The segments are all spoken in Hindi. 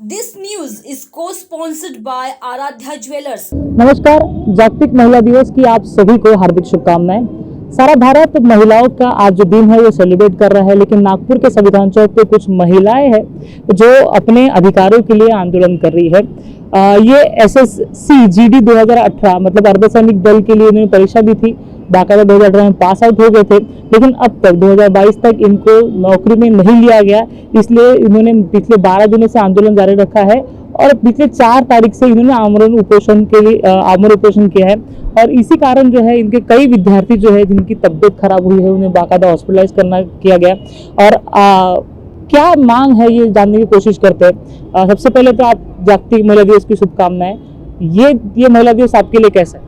This news is co-sponsored by Aradhya Jewelers. नमस्कार, जागतिक महिला दिवस की आप सभी को हार्दिक शुभकामनाएं। सारा भारत महिलाओं का आज जो दिन है वो सेलिब्रेट कर रहा है, लेकिन नागपुर के संविधान चौक पे कुछ महिलाएं हैं जो अपने अधिकारों के लिए आंदोलन कर रही है। ये एसएससी जीडी 2018 मतलब अर्धसैनिक दल के लिए इन्होंने परीक्षा दी थी। बाकायदा 2018 में पास आउट हो गए थे, लेकिन अब तक 2022 तक इनको नौकरी में नहीं लिया गया। इसलिए इन्होंने पिछले 12 दिनों से आंदोलन जारी रखा है और पिछले 4 तारीख से इन्होंने आमरण उपोषण किया है। और इसी कारण जो है इनके कई विद्यार्थी जो है जिनकी तबीयत खराब हुई है उन्हें बाकायदा हॉस्पिटलाइज किया गया। और क्या मांग है ये जानने की कोशिश करते हैं। सबसे पहले तो आप जागतिक महिला दिवस की शुभकामनाएं। ये महिला दिवस आपके लिए कैसा है?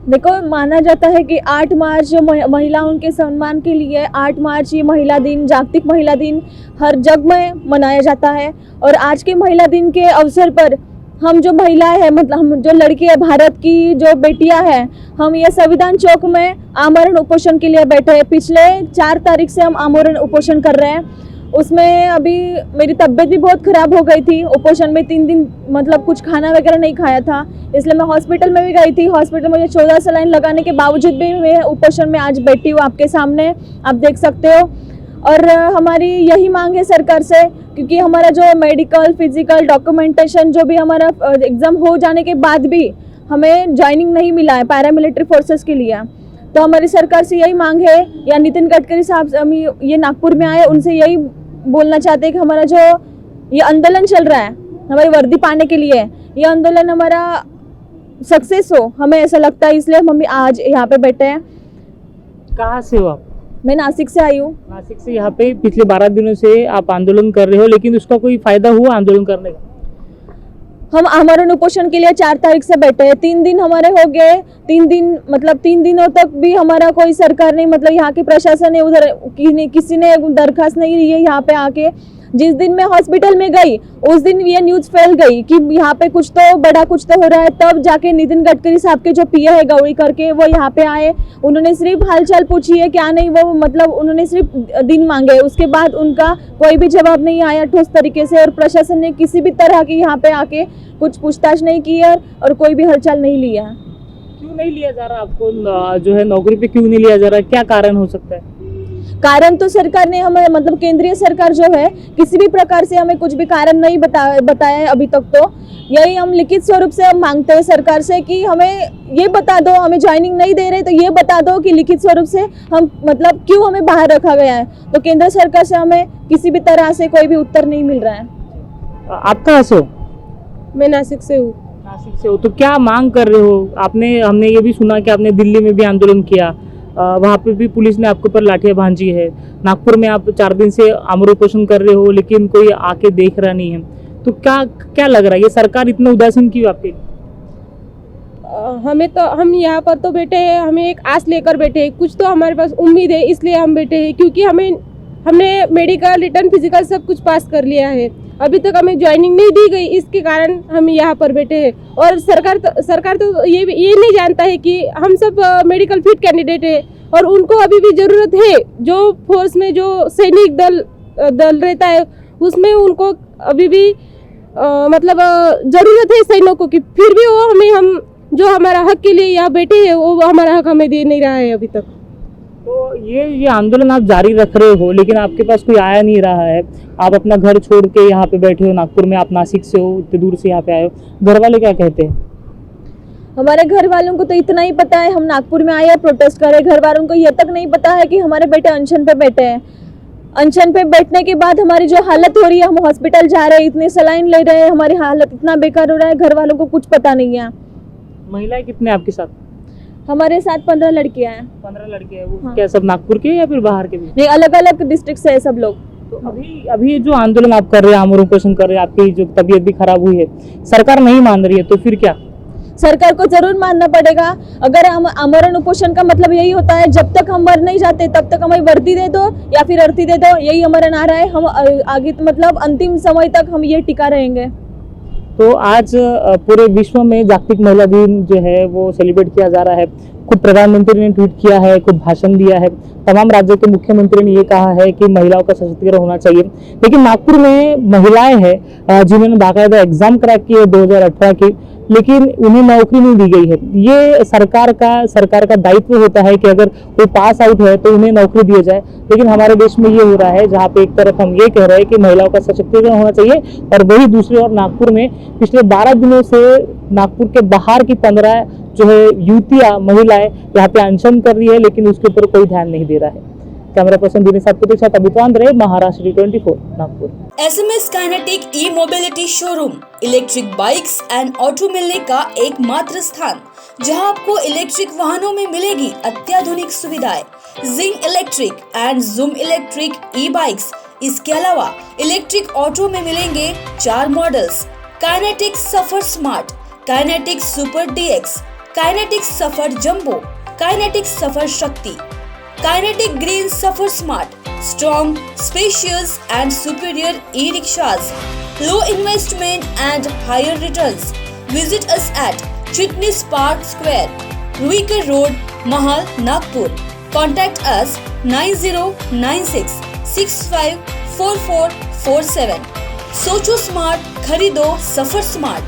देखो, माना जाता है कि 8 मार्च जो महिलाओं के सम्मान के लिए 8 मार्च ये महिला दिन, जागतिक महिला दिन हर जग में मनाया जाता है। और आज के महिला दिन के अवसर पर हम जो महिलाएं हैं, मतलब हम जो लड़कियां, भारत की जो बेटियां हैं, हम ये संविधान चौक में आमरण उपोषण के लिए बैठे हैं। पिछले 4 तारीख से हम आमरण उपोषण कर रहे हैं। उसमें अभी मेरी तबीयत भी बहुत ख़राब हो गई थी। उपोषण में 3 दिन मतलब कुछ खाना वगैरह नहीं खाया था, इसलिए मैं हॉस्पिटल में भी गई थी। हॉस्पिटल में मुझे 14 सलाइन लगाने के बावजूद भी मैं उपोषण में आज बैठी हूँ आपके सामने, आप देख सकते हो। और हमारी यही मांग है सरकार से, क्योंकि हमारा जो मेडिकल, फिजिकल, डॉक्यूमेंटेशन जो भी हमारा एग्ज़ाम हो जाने के बाद भी हमें ज्वाइनिंग नहीं मिला है पैरामिलिट्री फोर्सेस के लिए। तो हमारी सरकार से यही मांग है, या नितिन गडकरी साहब हम ये नागपुर में आए उनसे यही बोलना चाहते हैं कि हमारा जो ये आंदोलन चल रहा है हमारी वर्दी पाने के लिए, ये आंदोलन हमारा सक्सेस हो, हमें ऐसा लगता है। इसलिए हम आज यहाँ पे बैठे हैं। कहाँ से हो आप? मैं नासिक से आई हूँ। नासिक से यहाँ पे पिछले 12 दिनों से आप आंदोलन कर रहे हो, लेकिन उसका कोई फायदा हुआ आंदोलन करने का? हम आमरण उपोषण के लिए 4 तारीख से बैठे हैं। 3 दिन हमारे हो गए। 3 दिन मतलब 3 दिनों तक भी हमारा कोई सरकार नहीं, मतलब यहाँ के प्रशासन ने उधर किसी ने दरखास्त नहीं दी है यहाँ पे आके। जिस दिन मैं हॉस्पिटल में गई उस दिन ये न्यूज़ फैल गई कि यहाँ पे कुछ तो बड़ा कुछ तो हो रहा है। तब जाके नितिन गडकरी साहब के जो पीए है गौरी करके, वो यहाँ पे आए। उन्होंने सिर्फ हालचाल पूछी है, क्या नहीं, वो मतलब उन्होंने सिर्फ दिन मांगे। उसके बाद उनका कोई भी जवाब नहीं आया ठोस तरीके से, और प्रशासन ने किसी भी तरह की यहाँ पे आके कुछ पूछताछ नहीं की है और कोई भी हलचल नहीं लिया। क्यों नहीं लिया जा रहा आपको जो है नौकरी पे क्यों नहीं लिया जा रहा? क्या कारण हो सकता है? कारण तो सरकार ने हमें, मतलब केंद्रीय सरकार जो है, किसी भी प्रकार से हमें कुछ भी कारण नहीं बताया है अभी तक। तो यही हम लिखित स्वरूप से हम मांगते हैं सरकार से कि हमें ये बता दो, हमें ज्वाइनिंग नहीं दे रहे तो ये बता दो कि लिखित स्वरूप से हम मतलब क्यों हमें बाहर रखा गया है। तो केंद्र सरकार से हमें किसी भी तरह से कोई भी उत्तर नहीं मिल रहा है। आप कहाँ से हो? मैं नासिक से हूँ। नासिक से हो तो क्या मांग कर रहे हो? हमने ये भी सुना कि आपने दिल्ली में भी आंदोलन किया, वहाँ पे भी पुलिस ने आपके ऊपर लाठियां भांजी है। नागपुर में आप 4 दिन से आमरण उपोषण कर रहे हो, लेकिन कोई आके देख रहा नहीं है। तो क्या लग रहा है, ये सरकार इतना उदासीन क्यों आपके? हमें तो, हम यहाँ पर तो बैठे हैं, हमें एक आस लेकर बैठे हैं, कुछ तो हमारे पास उम्मीद है, इसलिए हम बैठे हैं। क्योंकि हमने मेडिकल, रिटर्न, फिजिकल सब कुछ पास कर लिया है, अभी तक हमें ज्वाइनिंग नहीं दी गई, इसके कारण हम यहाँ पर बैठे हैं। और सरकार तो ये नहीं जानता है कि हम सब मेडिकल फिट कैंडिडेट है और उनको अभी भी ज़रूरत है। जो फोर्स में जो सैनिक दल रहता है उसमें उनको अभी भी मतलब ज़रूरत है सैनिकों की, फिर भी वो हम जो हमारा हक के लिए यहाँ बैठे हैं वो हमारा हक हमें दे नहीं रहा है अभी तक। तो ये आंदोलन आप जारी रख रहे हो, लेकिन आपके पास कोई आया नहीं रहा है। आप अपना घर छोड़ के यहाँ पे बैठे हो नागपुर में, आप नासिक से हो, इतने दूर से यहाँ पे आए हो। घर वाले क्या कहते हैं? हमारे घर वालों को तो इतना ही पता है हम नागपुर में आए हैं प्रोटेस्ट कर रहे। घर वालों को यह तक नहीं पता है कि हमारे बेटे अनशन पे बैठे हैं। अनशन पे बैठने के बाद हमारी जो हालत हो रही है, हम हॉस्पिटल जा रहे हैं, इतने सलाइन ले रहे हैं, हमारी हालत इतना बेकार हो रहा है, घर वालों को कुछ पता नहीं है। महिलाएं कितने आपके साथ? हमारे साथ 15 लड़कियां हैं। 15 लड़के हैं। वो हाँ। क्या सब नागपुर के या फिर बाहर के भी? नहीं, अलग अलग डिस्ट्रिक्ट से है सब लोग। तो अभी जो आंदोलन आप कर रहे हैं, आमरण उपोषण कर रहे हैं, आपकी जो तबीयत भी खराब हुई है, सरकार नहीं मान रही है, तो फिर क्या? सरकार को जरूर मानना पड़ेगा। अगर हम आमरण उपोषण का मतलब यही होता है, जब तक हम मर नहीं जाते तब तक हमें वर्दी दे दो या फिर अर्थी दे दो, यही हमारा नारा है। हम आगे मतलब अंतिम समय तक हम ये टिका रहेंगे। तो आज पूरे विश्व में जागतिक महिला दिन जो है वो सेलिब्रेट किया जा रहा है। खुद प्रधानमंत्री ने ट्वीट किया है, खुद भाषण दिया है, तमाम राज्यों के मुख्यमंत्री ने ये कहा है कि महिलाओं का सशक्तिकरण होना चाहिए। लेकिन नागपुर में महिलाएं हैं जिन्होंने बाकायदा एग्जाम क्रैक की है 2018 की, लेकिन उन्हें नौकरी नहीं दी गई है। ये सरकार का दायित्व होता है कि अगर वो पास आउट है तो उन्हें नौकरी दी जाए। लेकिन हमारे देश में ये हो रहा है जहाँ पे एक तरफ हम ये कह रहे हैं कि महिलाओं का सशक्तिकरण होना चाहिए, और वही दूसरी ओर नागपुर में पिछले 12 दिनों से नागपुर के बाहर की 15 जो है युवतियां, महिलाएं यहाँ पे अनशन कर रही है, लेकिन उसके ऊपर कोई ध्यान नहीं दे रहा है। कैमरा पर्सन दिनेश साहब के साथ अभितवान रहे, Maharashtra T24 Nagpur. SMS kinetic E mobility showroom electric bikes and auto मिलने का एकमात्र स्थान, जहां आपको इलेक्ट्रिक वाहनों में मिलेगी अत्याधुनिक सुविधाएं, Zing electric and zoom electric e bikes. इसके अलावा इलेक्ट्रिक ऑटो में मिलेंगे 4 models: Kinetic Safar smart, Kinetic super DX, Kinetic Safar jumbo, Kinetic Safar Shakti, Kinetic green Safar smart, strong, spacious and superior e-rickshaws, low investment and higher returns. Visit us at Chitnis Park Square, Ruikar Road, Mahal, Nagpur. Contact us 9096 654447. सोचो स्मार्ट, खरीदो सफर स्मार्ट।